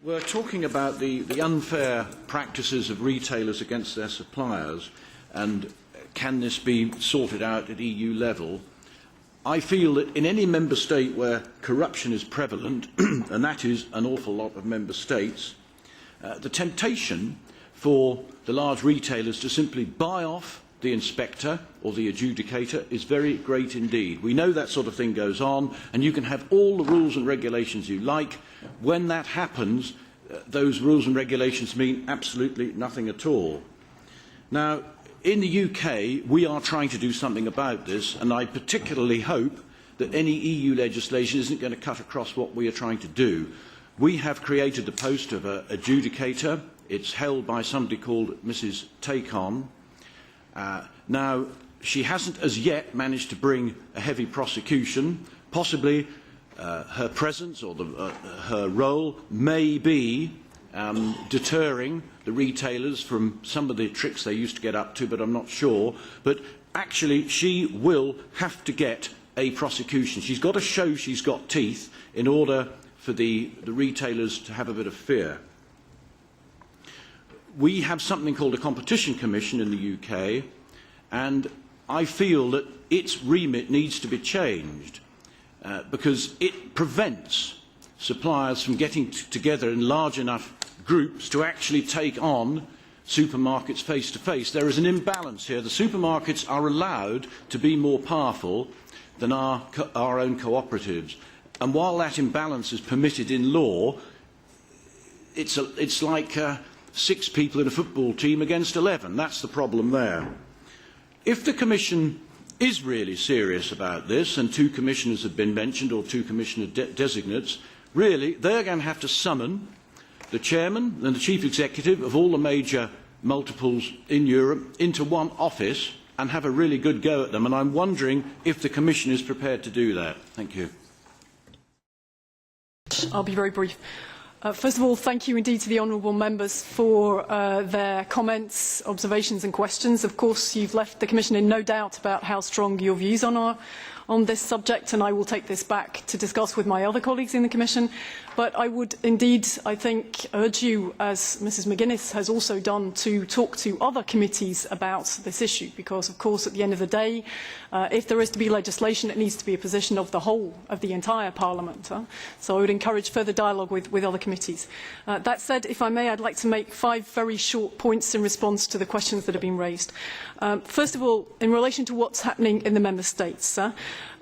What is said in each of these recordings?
We're talking about the unfair practices of retailers against their suppliers, and can this be sorted out at EU level? I feel that in any member state where corruption is prevalent, and that is an awful lot of member states, the temptation for the large retailers to simply buy off the inspector or the adjudicator is very great indeed. We know that sort of thing goes on, and you can have all the rules and regulations you like. When that happens, those rules and regulations mean absolutely nothing at all. Now, in the UK, we are trying to do something about this, and I particularly hope that any EU legislation isn't going to cut across what we are trying to do. We have created the post of an adjudicator. It's held by somebody called Mrs. Take-On. Now, she hasn't as yet managed to bring a heavy prosecution. Possibly her presence or her role may be deterring the retailers from some of the tricks they used to get up to, but I'm not sure. But actually, she will have to get a prosecution. She's got to show she's got teeth in order for the retailers to have a bit of fear. We have something called a Competition Commission in the UK, and I feel that its remit needs to be changed because it prevents suppliers from getting together in large enough groups to actually take on supermarkets face to face. There is an imbalance here. The supermarkets are allowed to be more powerful than our own cooperatives. And while that imbalance is permitted in law, it's like 6 people in a football team against 11. That's the problem there. If the Commission is really serious about this, and 2 commissioners have been mentioned, or 2 commissioner designates, really, they're going to have to summon the chairman and the chief executive of all the major multiples in Europe into one office and have a really good go at them. And I'm wondering if the Commission is prepared to do that. Thank you. I'll be very brief. First of all, thank you indeed to the honourable members for their comments, observations and questions. Of course, you've left the Commission in no doubt about how strong your views on this subject, and I will take this back to discuss with my other colleagues in the Commission. But I would indeed, I think, urge you, as Mrs McGuinness has also done, to talk to other committees about this issue, because, of course, at the end of the day, if there is to be legislation, it needs to be a position of the whole, of the entire Parliament. So I would encourage further dialogue with other committees. That said, if I may, I'd like to make 5 very short points in response to the questions that have been raised. First of all, in relation to what's happening in the Member States,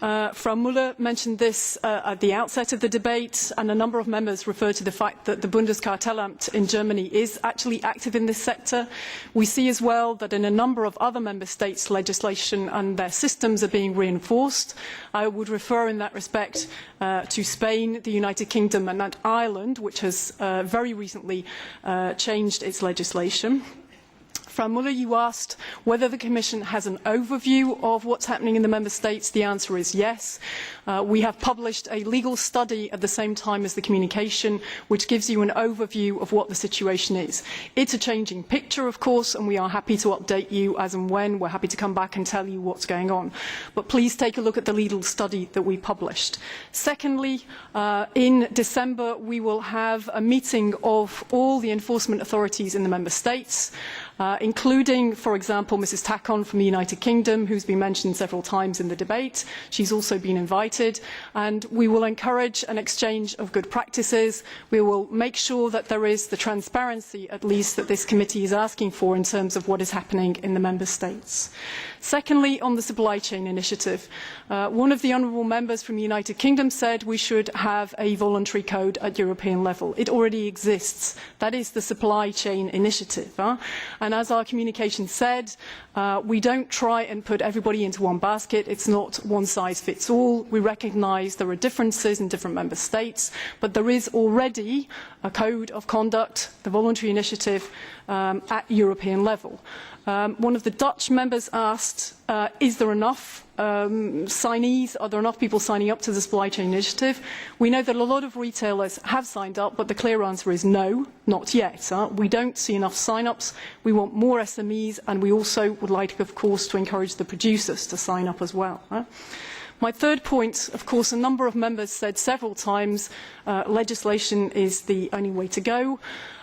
Frau Müller mentioned this at the outset of the debate, and a number of members referred to the fact that the Bundeskartellamt in Germany is actually active in this sector. We see as well that in a number of other Member States, legislation and their systems are being reinforced. I would refer in that respect to Spain, the United Kingdom and Ireland, which has very recently changed its legislation. Frau Müller, you asked whether the Commission has an overview of what's happening in the Member States. The answer is yes. We have published a legal study at the same time as the communication, which gives you an overview of what the situation is. It's a changing picture, of course, and we are happy to update you as and when. We're happy to come back and tell you what's going on. But please take a look at the legal study that we published. Secondly, in December, we will have a meeting of all the enforcement authorities in the Member States, including, for example, Mrs. Takon from the United Kingdom, who's been mentioned several times in the debate. She's also been invited, and we will encourage an exchange of good practices. We will make sure that there is the transparency, at least, that this committee is asking for in terms of what is happening in the Member States. Secondly, on the supply chain initiative, one of the honourable members from the United Kingdom said we should have a voluntary code at European level. It already exists. That is the supply chain initiative. And as our communication said, we don't try and put everybody into one basket. It's not one size fits all. We recognise there are differences in different member states, but there is already a code of conduct, the voluntary initiative, at European level. One of the Dutch members asked, is there enough signees? Are there enough people signing up to the supply chain initiative? We know that a lot of retailers have signed up, but the clear answer is no, not yet. We don't see enough sign-ups. We want more SMEs, and we also would like, of course, to encourage the producers to sign up as well. My third point, of course, a number of members said several times, legislation is the only way to go.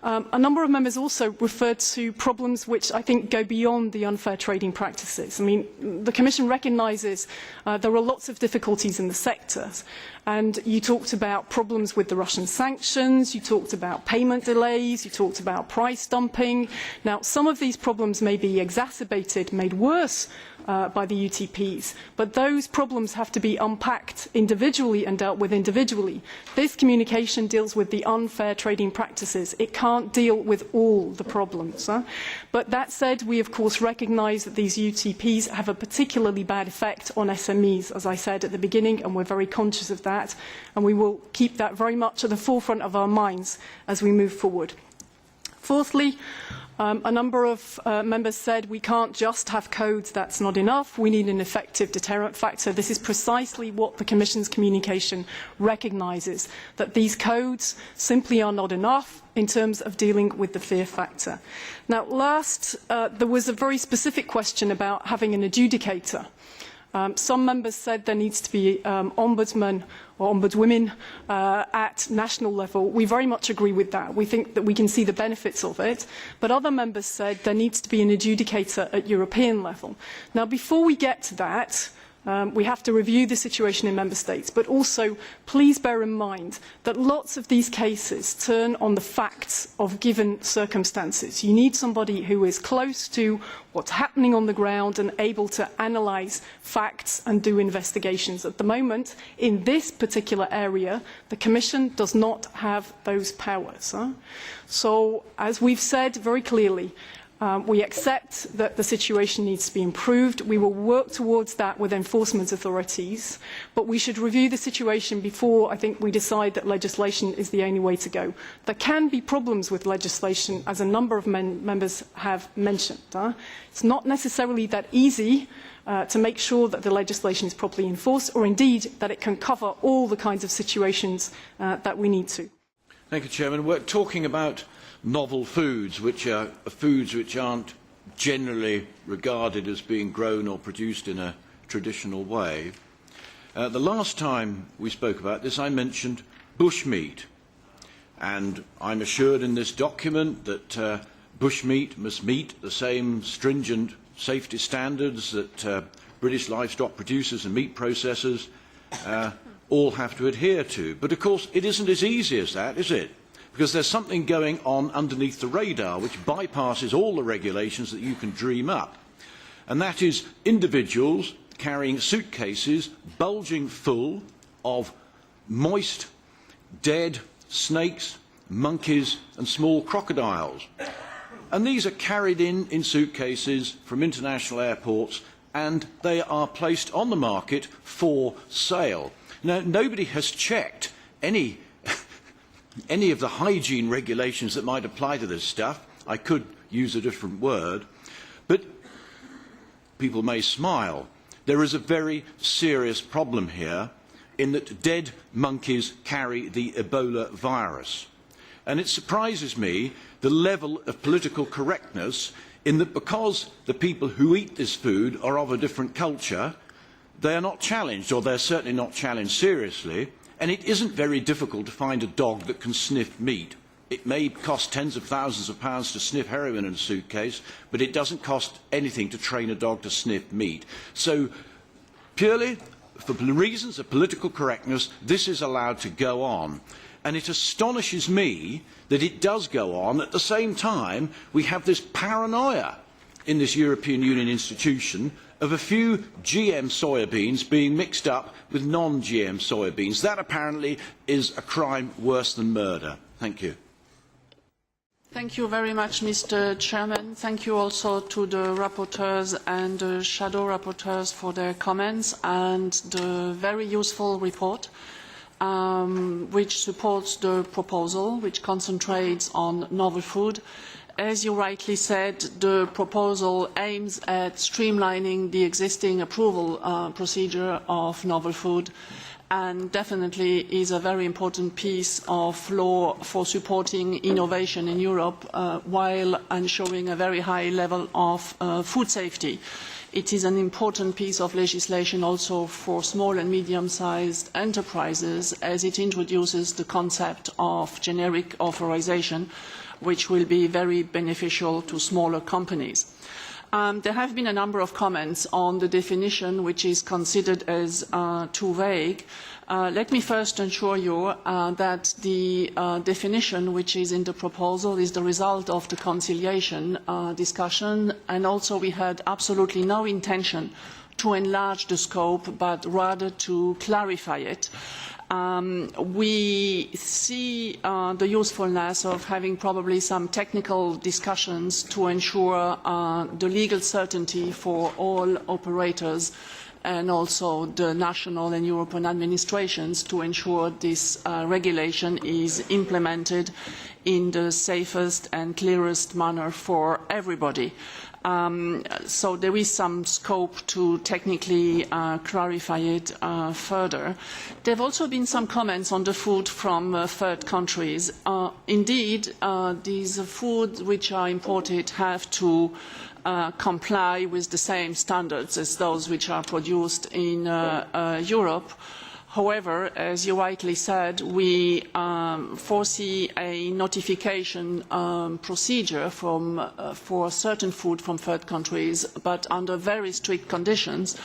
A number of members also referred to problems which I think go beyond the unfair trading practices. I mean, the Commission recognises there are lots of difficulties in the sectors, and you talked about problems with the Russian sanctions, you talked about payment delays, you talked about price dumping. Now, some of these problems may be exacerbated, made worse by the UTPs, but those problems have to be unpacked individually and dealt with individually. This communication deals with the unfair trading practices. It can't deal with all the problems. But that said, we of course recognise that these UTPs have a particularly bad effect on SMEs, as I said at the beginning, and we're very conscious of that, and we will keep that very much at the forefront of our minds as we move forward. Fourthly, a number of members said we can't just have codes, that's not enough, we need an effective deterrent factor. This is precisely what the Commission's communication recognises, that these codes simply are not enough in terms of dealing with the fear factor. Now, last, there was a very specific question about having an adjudicator. Some members said there needs to be ombudsmen or ombudswomen at national level. We very much agree with that. We think that we can see the benefits of it. But other members said there needs to be an adjudicator at European level. Now, before we get to that, we have to review the situation in member states, but also please bear in mind that lots of these cases turn on the facts of given circumstances. You need somebody who is close to what's happening on the ground and able to analyse facts and do investigations. At the moment, in this particular area, the Commission does not have those powers. So, as we've said very clearly, we accept that the situation needs to be improved. We will work towards that with enforcement authorities, but we should review the situation before, I think, we decide that legislation is the only way to go. There can be problems with legislation, as a number of members have mentioned. It's not necessarily that easy to make sure that the legislation is properly enforced, or indeed that it can cover all the kinds of situations that we need to. Thank you, Chairman. We're talking about novel foods, which are foods which aren't generally regarded as being grown or produced in a traditional way. The last time we spoke about this, I mentioned bushmeat. And I'm assured in this document that bushmeat must meet the same stringent safety standards that British livestock producers and meat processors all have to adhere to. But of course, it isn't as easy as that, is it? Because there's something going on underneath the radar which bypasses all the regulations that you can dream up. And that is individuals carrying suitcases bulging full of moist, dead snakes, monkeys and small crocodiles. And these are carried in suitcases from international airports, and they are placed on the market for sale. Now, nobody has checked any of the hygiene regulations that might apply to this stuff. I could use a different word, but people may smile. There is a very serious problem here in that dead monkeys carry the Ebola virus. And it surprises me the level of political correctness in that because the people who eat this food are of a different culture, they are not challenged, or they're certainly not challenged seriously. And it isn't very difficult to find a dog that can sniff meat. It may cost tens of thousands of pounds to sniff heroin in a suitcase, but it doesn't cost anything to train a dog to sniff meat. So, purely for reasons of political correctness, this is allowed to go on. And it astonishes me that it does go on. At the same time, we have this paranoia in this European Union institution of a few GM soybeans being mixed up with non-GM soybeans. That apparently is a crime worse than murder. Thank you. Thank you very much, Mr. Chairman. Thank you also to the rapporteurs and the shadow rapporteurs for their comments and the very useful report, which supports the proposal, which concentrates on novel food. As you rightly said, the proposal aims at streamlining the existing approval procedure of novel food, and definitely is a very important piece of law for supporting innovation in Europe while ensuring a very high level of food safety It is an important piece of legislation also for small and medium-sized enterprises, as it introduces the concept of generic authorization, which will be very beneficial to smaller companies. There have been a number of comments on the definition, which is considered as too vague. Let me first assure you that the definition which is in the proposal is the result of the conciliation discussion, and also we had absolutely no intention to enlarge the scope, but rather to clarify it. We see the usefulness of having probably some technical discussions to ensure the legal certainty for all operators and also the national and European administrations to ensure this regulation is implemented in the safest and clearest manner for everybody. So there is some scope to technically clarify it further. There have also been some comments on the food from third countries. Indeed, these foods which are imported have to comply with the same standards as those which are produced in Europe. However, as you rightly said, we foresee a notification procedure for certain food from third countries, but under very strict conditions.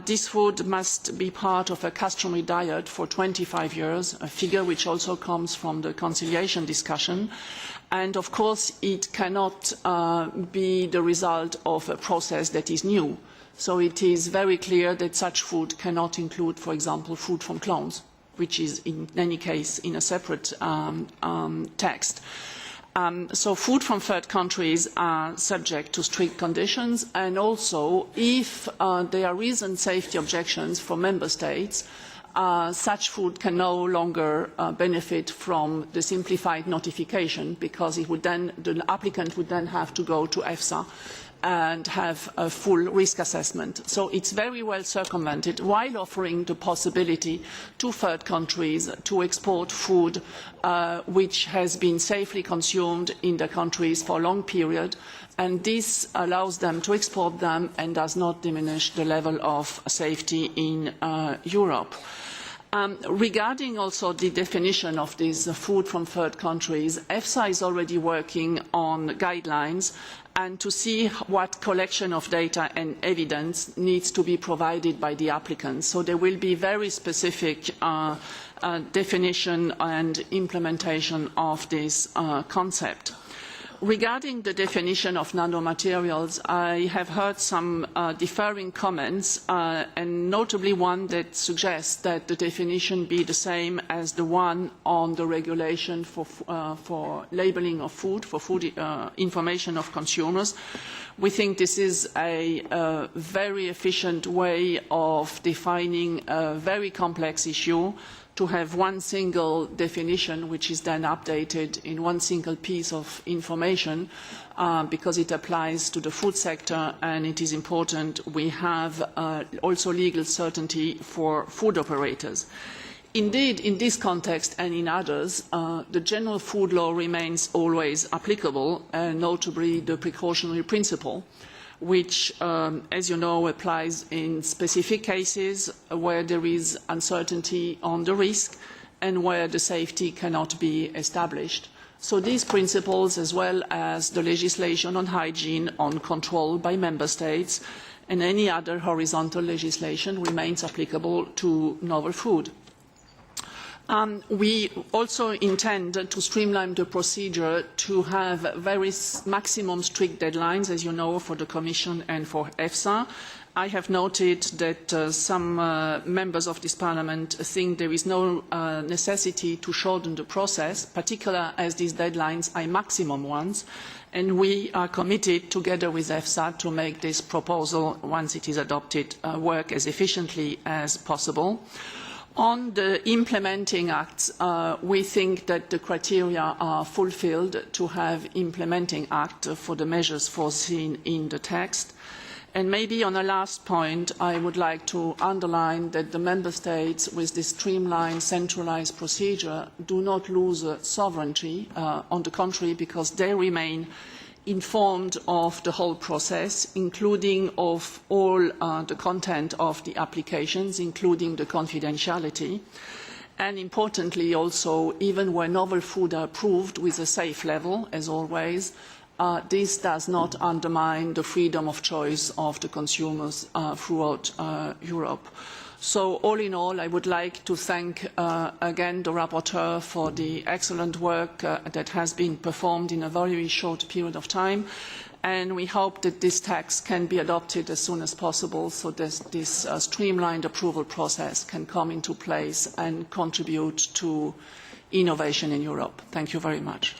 This food must be part of a customary diet for 25 years, a figure which also comes from the conciliation discussion. And of course, it cannot be the result of a process that is new. So it is very clear that such food cannot include, for example, food from clones, which is in any case in a separate text. So food from third countries are subject to strict conditions, and also if there are reasoned safety objections from member states, such food can no longer benefit from the simplified notification, because it would then, the applicant would then have to go to EFSA and have a full risk assessment. So it's very well circumvented, while offering the possibility to third countries to export food which has been safely consumed in the countries for a long period, and this allows them to export them and does not diminish the level of safety in Europe. Regarding also the definition of this food from third countries, EFSA is already working on guidelines and to see what collection of data and evidence needs to be provided by the applicants. So there will be very specific definition and implementation of this concept. Regarding the definition of nanomaterials, I have heard some differing comments, and notably one that suggests that the definition be the same as the one on the regulation for labelling of food, for food information of consumers. We think this is a very efficient way of defining a very complex issue, to have one single definition which is then updated in one single piece of information, because it applies to the food sector, and it is important we have also legal certainty for food operators. Indeed, in this context and in others, the general food law remains always applicable, notably the precautionary principle, which, as you know, applies in specific cases where there is uncertainty on the risk and where the safety cannot be established. So these principles, as well as the legislation on hygiene, on control by member states, and any other horizontal legislation, remains applicable to novel food. We also intend to streamline the procedure to have very maximum strict deadlines, as you know, for the Commission and for EFSA. I have noted that some members of this Parliament think there is no necessity to shorten the process, particularly as these deadlines are maximum ones, and we are committed, together with EFSA, to make this proposal, once it is adopted, work as efficiently as possible. On the implementing acts, we think that the criteria are fulfilled to have implementing act for the measures foreseen in the text. And maybe on a last point, I would like to underline that the member states, with this streamlined, centralised procedure, do not lose sovereignty. On the contrary, because they remain informed of the whole process, including of all the content of the applications, including the confidentiality. And importantly also, even when novel food are approved with a safe level, as always, this does not undermine the freedom of choice of the consumers throughout Europe. So all in all, I would like to thank again the rapporteur for the excellent work that has been performed in a very short period of time. And we hope that this text can be adopted as soon as possible so that this streamlined approval process can come into place and contribute to innovation in Europe. Thank you very much.